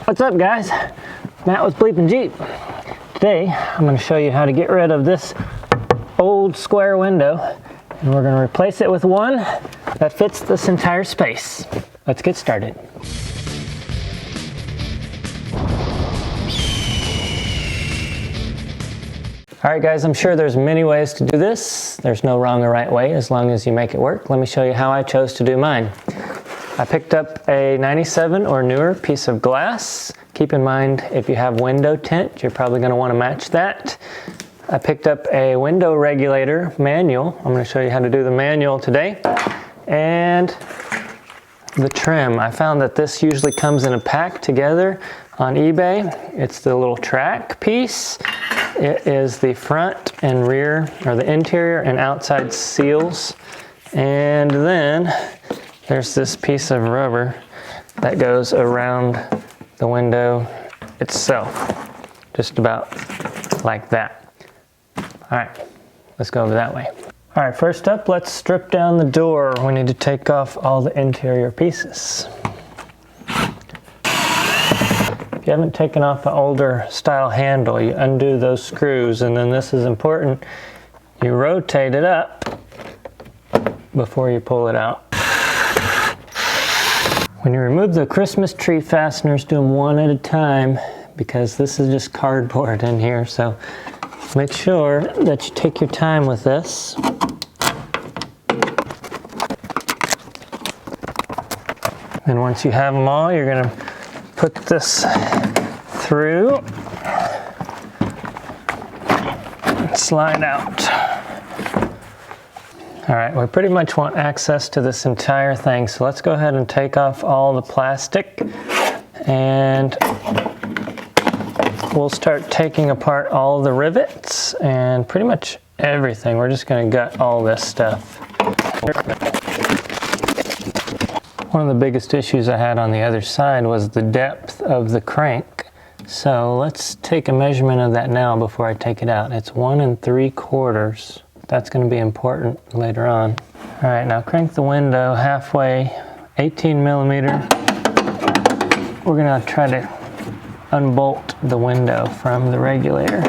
What's up, guys? Matt with BleepinJeep. Today I'm going to show you how to get rid of this old square window, and we're going to replace it with one that fits this entire space. Let's get started. Alright guys, I'm sure there's many ways to do this. There's no wrong or right way as long as you make it work. Let me show you how I chose to do mine. I picked up a 97 or newer piece of glass. Keep in mind, if you have window tint, you're probably going to want to match that. I picked up a window regulator manual. I'm going to show you how to do the manual today. And the trim. I found that this usually comes in a pack together on eBay. It's the little track piece. It is the front and rear, or the interior and outside seals. And then there's this piece of rubber that goes around the window itself, just about like that. All right, let's go over that way. All right, first up, let's strip down the door. We need to take off all the interior pieces. If you haven't taken off the older style handle, you undo those screws, and then this is important, you rotate it up before you pull it out. When you remove the Christmas tree fasteners, do them one at a time, because this is just cardboard in here, so make sure that you take your time with this. And once you have them all, you're going to put this through and slide out. All right, we pretty much want access to this entire thing, so let's go ahead and take off all the plastic, and we'll start taking apart all the rivets and pretty much everything. We're just going to gut all this stuff. One of the biggest issues I had on the other side was the depth of the crank. So let's take a measurement of that now before I take it out. It's 1 3/4. That's going to be important later on. All right, now crank the window halfway, 18 millimeter. We're going to try to unbolt the window from the regulator.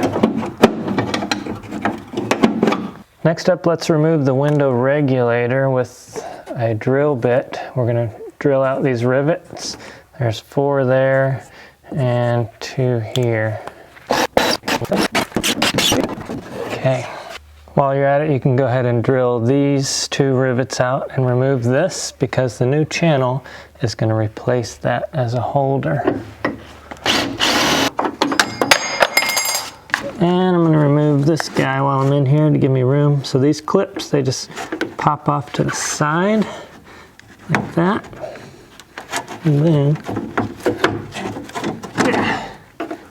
Next up, let's remove the window regulator with a drill bit. We're going to drill out these rivets. There's 4 there and 2 here. Okay. While you're at it, you can go ahead and drill these 2 rivets out and remove this, because the new channel is going to replace that as a holder. And I'm going to remove this guy while I'm in here to give me room. So these clips, they just pop off to the side like that. And then,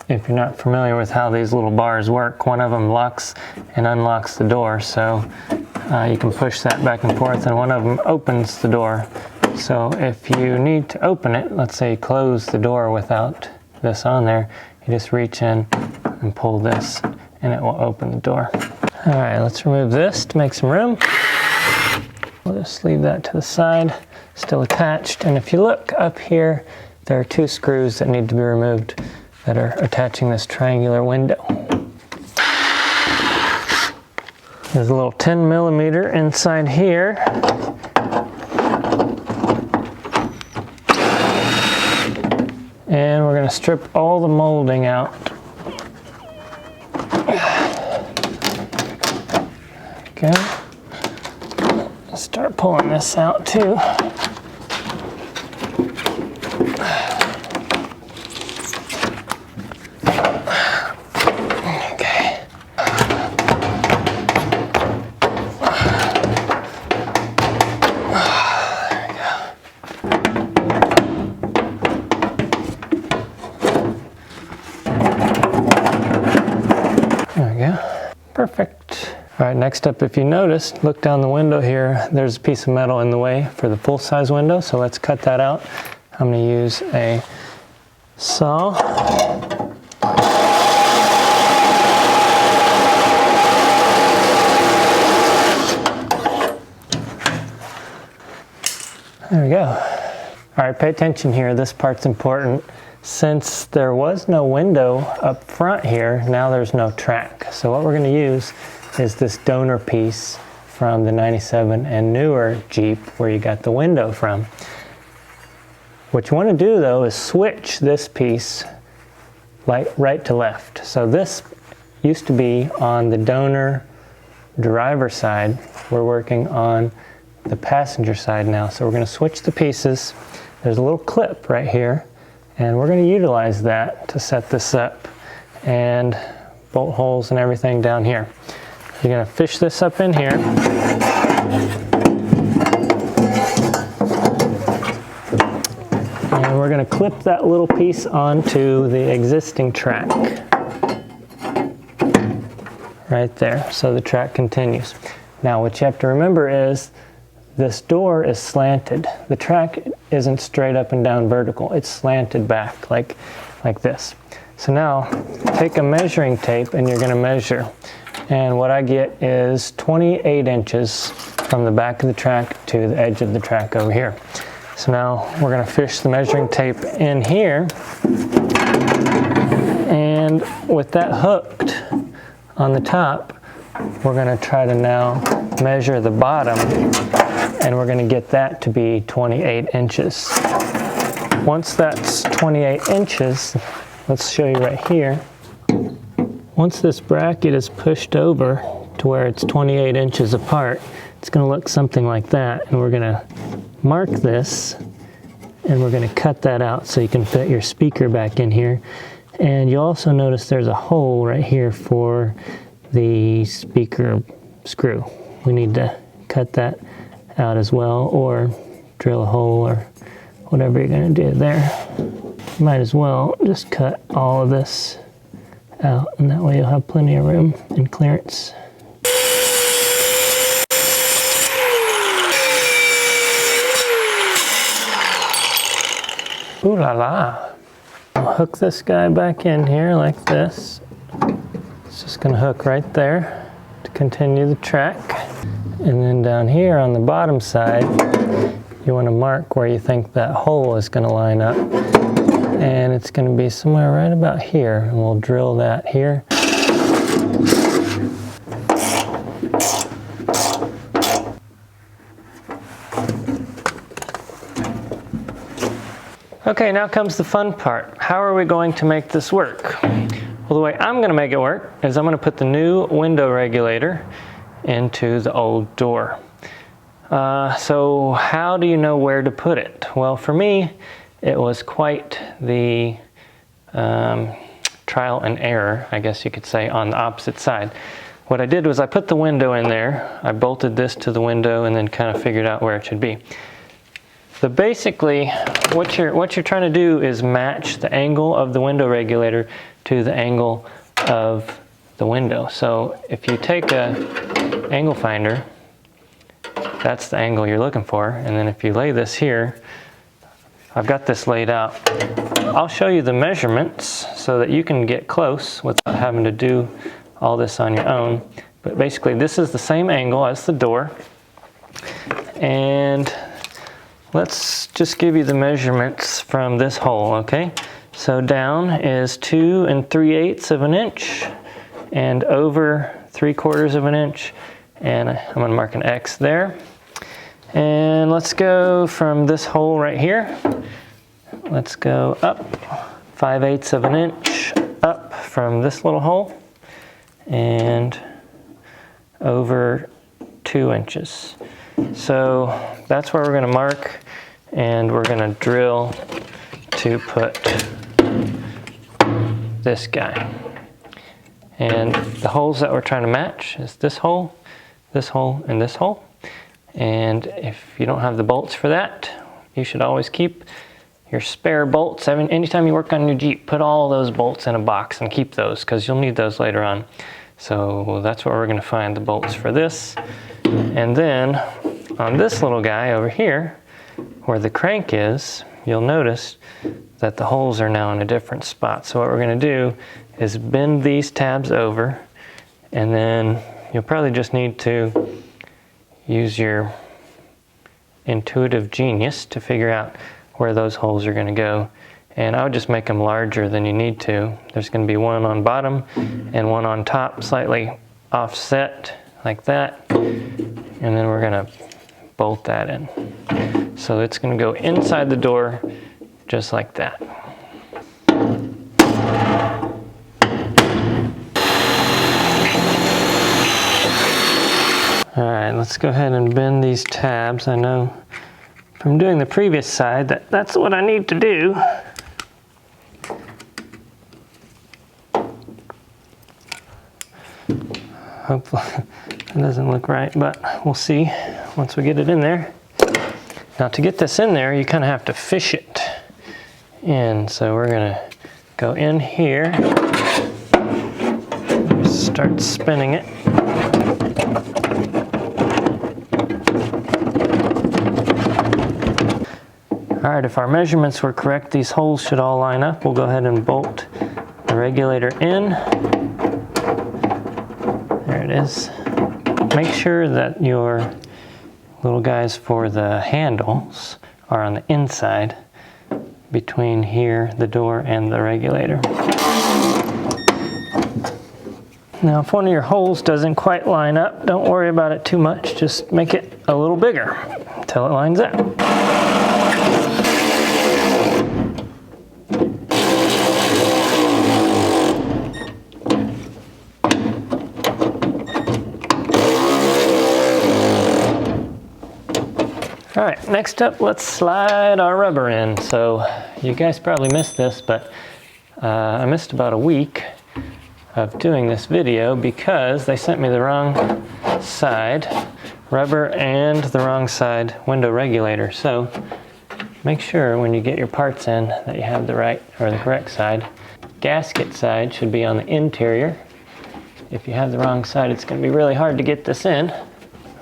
if you're not familiar with how these little bars work, one of them locks and unlocks the door. So you can push that back and forth, and one of them opens the door. So if you need to open it, let's say you close the door without this on there, you just reach in and pull this and it will open the door. All right, let's remove this to make some room. We'll just leave that to the side, still attached. And if you look up here, there are 2 screws that need to be removed that are attaching this triangular window. There's a little 10 millimeter inside here. And we're going to strip all the molding out. Okay. Start pulling this out too. Okay. There we go. Perfect. All right, next up, if you notice, look down the window here, there's a piece of metal in the way for the full-size window, so let's cut that out. I'm going to use a saw. There we go. All right, pay attention here. This part's important. Since there was no window up front here, now there's no track. So what we're going to use is this donor piece from the 97 and newer Jeep where you got the window from. What you want to do though is switch this piece right to left. So this used to be on the donor driver side. We're working on the passenger side now. So we're going to switch the pieces. There's a little clip right here, and we're going to utilize that to set this up, and bolt holes and everything down here. You're going to fish this up in here. And we're going to clip that little piece onto the existing track. Right there, so the track continues. Now what you have to remember is this door is slanted. The track isn't straight up and down vertical. It's slanted back like this. So now take a measuring tape and you're going to measure. And what I get is 28 inches from the back of the track to the edge of the track over here. So now we're going to fish the measuring tape in here. And with that hooked on the top, we're going to try to now measure the bottom, and we're going to get that to be 28 inches. Once that's 28 inches, let's show you right here. Once this bracket is pushed over to where it's 28 inches apart, it's going to look something like that, and we're going to mark this, and we're going to cut that out so you can fit your speaker back in here. And you'll also notice there's a hole right here for the speaker screw. We need to cut that out as well, or drill a hole, or whatever you're going to do there. Might as well just cut all of this out, and that way you'll have plenty of room and clearance. Ooh la la. I'll hook this guy back in here like this. It's just going to hook right there to continue the track. And then down here on the bottom side, you want to mark where you think that hole is going to line up. And it's going to be somewhere right about here. And we'll drill that here. Okay, now comes the fun part. How are we going to make this work? Well, the way I'm going to make it work is I'm going to put the new window regulator into the old door. So how do you know where to put it? Well, for me, it was quite the trial and error, I guess you could say, on the opposite side. What I did was I put the window in there, I bolted this to the window, and then kind of figured out where it should be. So basically, what you're trying to do is match the angle of the window regulator to the angle of the window. So if you take a angle finder, that's the angle you're looking for, and then if you lay this here, I've got this laid out. I'll show you the measurements so that you can get close without having to do all this on your own. But basically, this is the same angle as the door, and let's just give you the measurements from this hole, okay? So down is 2 3/8 of an inch, and over 3/4 of an inch, and I'm gonna mark an X there. And let's go from this hole right here. Let's go up 5/8 of an inch up from this little hole, and over 2 inches. So that's where we're going to mark, and we're going to drill to put this guy. And the holes that we're trying to match is this hole, and this hole. And if you don't have the bolts for that, you should always keep your spare bolts. Anytime you work on your Jeep, put all those bolts in a box and keep those, because you'll need those later on. So that's where we're going to find the bolts for this. And then on this little guy over here, where the crank is, you'll notice that the holes are now in a different spot. So what we're going to do is bend these tabs over, and then you'll probably just need to use your intuitive genius to figure out where those holes are going to go. And I would just make them larger than you need to. There's going to be one on bottom and one on top, slightly offset like that. And then we're going to bolt that in. So it's going to go inside the door just like that. All right, let's go ahead and bend these tabs. I know from doing the previous side that's what I need to do. Hopefully it doesn't look right, but we'll see once we get it in there. Now to get this in there, you kind of have to fish it in. So we're gonna go in here, start spinning it. All right, if our measurements were correct, these holes should all line up. We'll go ahead and bolt the regulator in. There it is. Make sure that your little guys for the handles are on the inside between here, the door, and the regulator. Now, if one of your holes doesn't quite line up, don't worry about it too much. Just make it a little bigger until it lines up. All right, next up, let's slide our rubber in. So you guys probably missed this, but I missed about a week of doing this video because they sent me the wrong side rubber and the wrong side window regulator. So make sure when you get your parts in that you have the right or the correct side. Gasket side should be on the interior. If you have the wrong side, it's going to be really hard to get this in.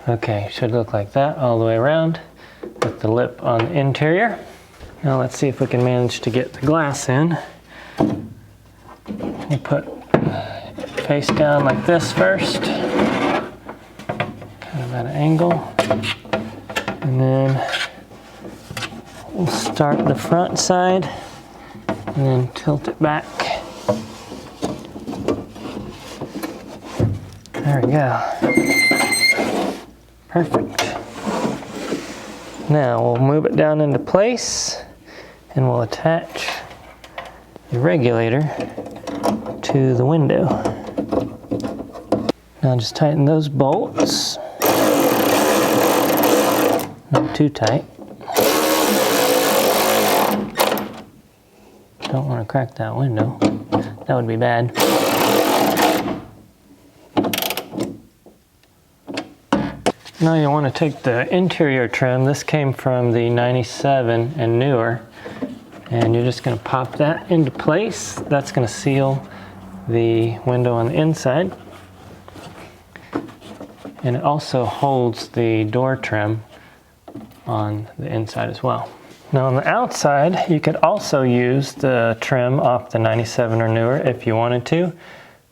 Okay, should look like that all the way around with the lip on the interior. Now let's see if we can manage to get the glass in. We'll put face down like this first, kind of at an angle, and then we'll start the front side and then tilt it back. There we go. Perfect. Now we'll move it down into place and we'll attach the regulator to the window. Now just tighten those bolts. Not too tight. Don't want to crack that window. That would be bad. Now you want to take the interior trim. This came from the 97 and newer. And you're just going to pop that into place. That's going to seal the window on the inside. And it also holds the door trim on the inside as well. Now on the outside, you could also use the trim off the 97 or newer if you wanted to.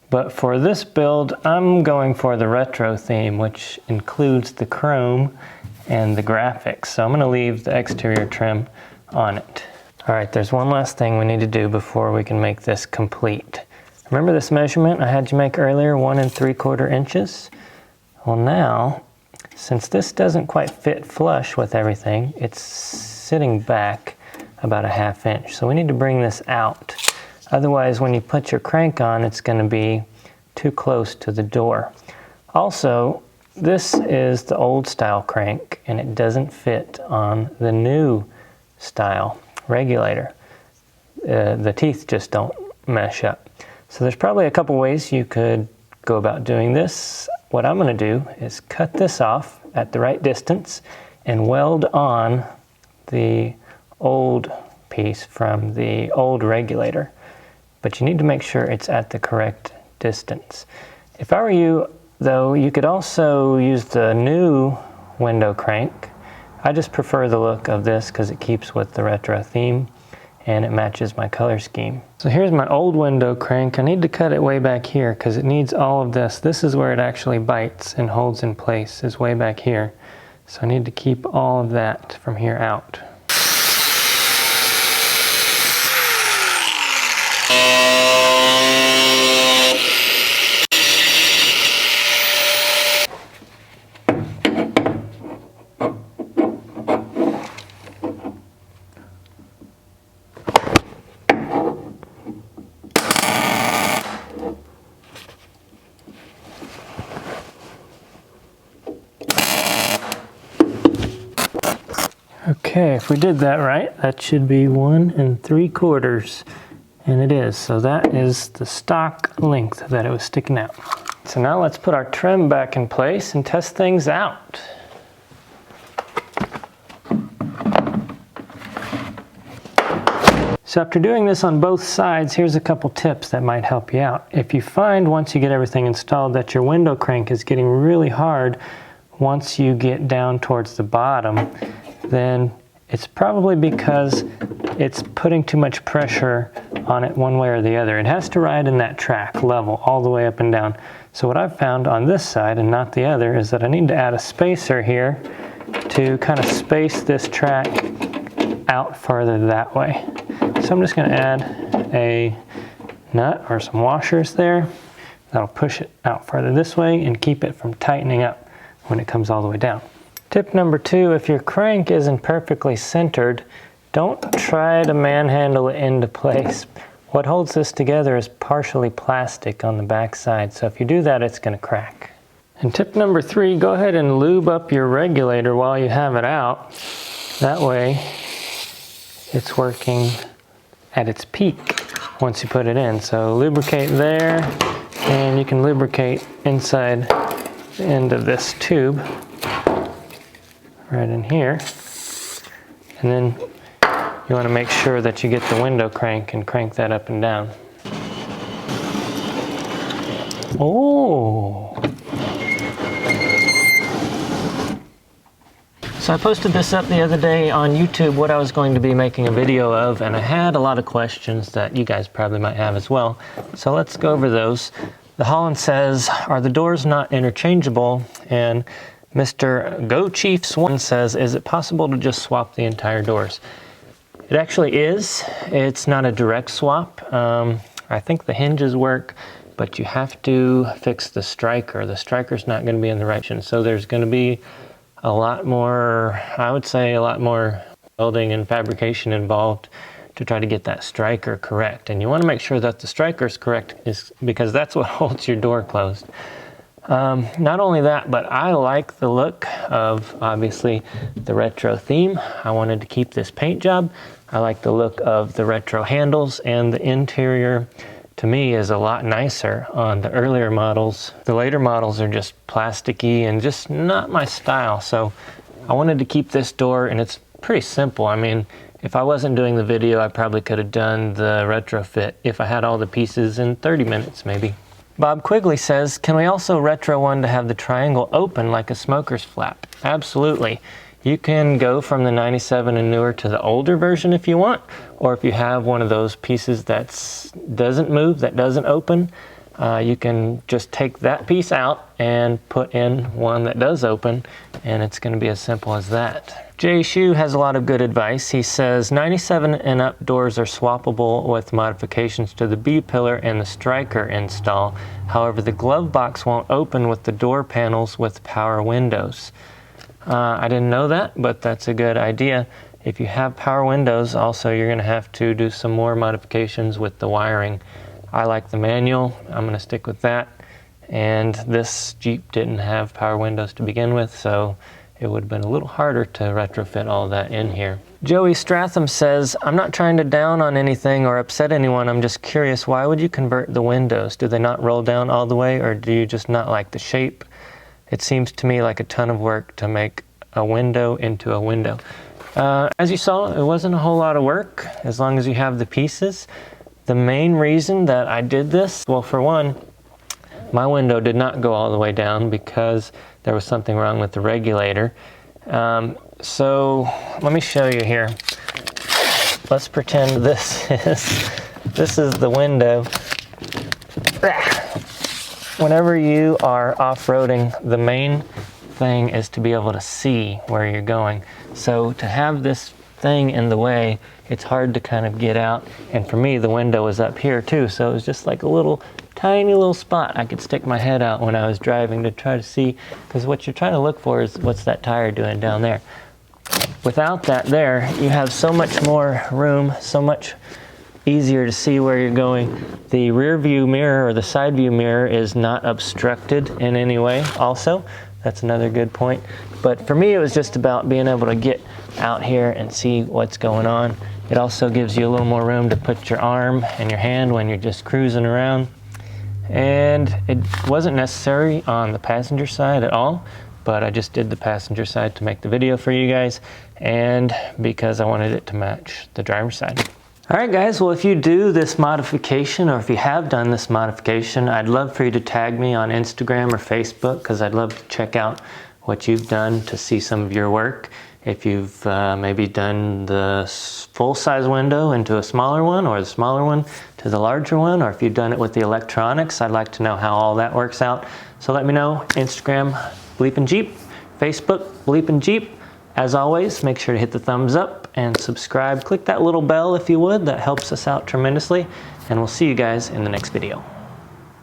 But for this build, I'm going for the retro theme, which includes the chrome and the graphics. So I'm going to leave the exterior trim on it. All right, there's one last thing we need to do before we can make this complete. Remember this measurement I had you make earlier, 1 3/4 inches? Well now, since this doesn't quite fit flush with everything, it's sitting back about a 1/2 inch. So we need to bring this out. Otherwise, when you put your crank on, it's going to be too close to the door. Also, this is the old style crank and it doesn't fit on the new style regulator. The teeth just don't mesh up. So there's probably a couple ways you could go about doing this. What I'm going to do is cut this off at the right distance and weld on the old piece from the old regulator. But you need to make sure it's at the correct distance. If I were you, though, you could also use the new window crank. I just prefer the look of this because it keeps with the retro theme and it matches my color scheme. So here's my old window crank. I need to cut it way back here because it needs all of this. This is where it actually bites and holds in place, is way back here. So I need to keep all of that from here out. Okay, if we did that right, that should be 1 3/4, and it is. So that is the stock length that it was sticking out. So now let's put our trim back in place and test things out. So after doing this on both sides, here's a couple tips that might help you out. If you find once you get everything installed that your window crank is getting really hard once you get down towards the bottom, then it's probably because it's putting too much pressure on it one way or the other. It has to ride in that track level all the way up and down. So what I've found on this side and not the other is that I need to add a spacer here to kind of space this track out farther that way. So I'm just going to add a nut or some washers there. That'll push it out farther this way and keep it from tightening up when it comes all the way down. Tip number 2, if your crank isn't perfectly centered, don't try to manhandle it into place. What holds this together is partially plastic on the back side, so if you do that, it's going to crack. And tip number 3, go ahead and lube up your regulator while you have it out. That way, it's working at its peak once you put it in. So lubricate there, and you can lubricate inside the end of this tube right in here. And then you want to make sure that you get the window crank and crank that up and down. Oh! So I posted this up the other day on YouTube, what I was going to be making a video of, and I had a lot of questions that you guys probably might have as well. So let's go over those. The Holland says, are the doors not interchangeable? And Mr. Go Chiefs 1 says, is it possible to just swap the entire doors? It actually is. It's not a direct swap. I think the hinges work, but you have to fix the striker. The striker's not going to be in the right direction, so there's going to be a lot more, I would say a lot more welding and fabrication involved to try to get that striker correct. And you want to make sure that the striker is correct, because that's what holds your door closed. Not only that, but I like the look of, obviously, the retro theme. I wanted to keep this paint job. I like the look of the retro handles, and the interior to me is a lot nicer on the earlier models. The later models are just plasticky and just not my style. So I wanted to keep this door, and it's pretty simple. I mean, if I wasn't doing the video, I probably could have done the retrofit if I had all the pieces in 30 minutes maybe. Bob Quigley says, can we also retro one to have the triangle open like a smoker's flap? Absolutely. You can go from the 97 and newer to the older version if you want, or if you have one of those pieces that doesn't move, that doesn't open, you can just take that piece out and put in one that does open, and it's going to be as simple as that. Jay Shu has a lot of good advice. He says 97 and up doors are swappable with modifications to the B-pillar and the striker install. However, the glove box won't open with the door panels with power windows. I didn't know that, but that's a good idea. If you have power windows, also you're going to have to do some more modifications with the wiring. I like the manual. I'm going to stick with that. And this Jeep didn't have power windows to begin with, so it would have been a little harder to retrofit all that in here. Joey Stratham says, I'm not trying to down on anything or upset anyone. I'm just curious, why would you convert the windows? Do they not roll down all the way, or do you just not like the shape? It seems to me like a ton of work to make a window into a window. As you saw, it wasn't a whole lot of work as long as you have the pieces. The main reason that I did this, well, for one, my window did not go all the way down because there was something wrong with the regulator. So let me show you here. Let's pretend this is the window. Whenever you are off-roading, the main thing is to be able to see where you're going. So to have this thing in the way, it's hard to kind of get out. And for me, the window was up here too, so it was just like a little tiny little spot I could stick my head out when I was driving to try to see, because what you're trying to look for is what's that tire doing down there. Without that there, you have so much more room, so much easier to see where you're going. The rear view mirror or the side view mirror is not obstructed in any way also. That's another good point. But for me, it was just about being able to get out here and see what's going on. It also gives you a little more room to put your arm and your hand when you're just cruising around. And it wasn't necessary on the passenger side at all, but I just did the passenger side to make the video for you guys, and because I wanted it to match the driver's side. All right guys, well if you do this modification, or if you have done this modification, I'd love for you to tag me on Instagram or Facebook, because I'd love to check out what you've done to see some of your work. If you've maybe done the full-size window into a smaller one, or the smaller one to the larger one, or if you've done it with the electronics, I'd like to know how all that works out. So let me know. Instagram, BleepinJeep, Facebook, BleepinJeep. As always, make sure to hit the thumbs up and subscribe. Click that little bell if you would. That helps us out tremendously. And we'll see you guys in the next video.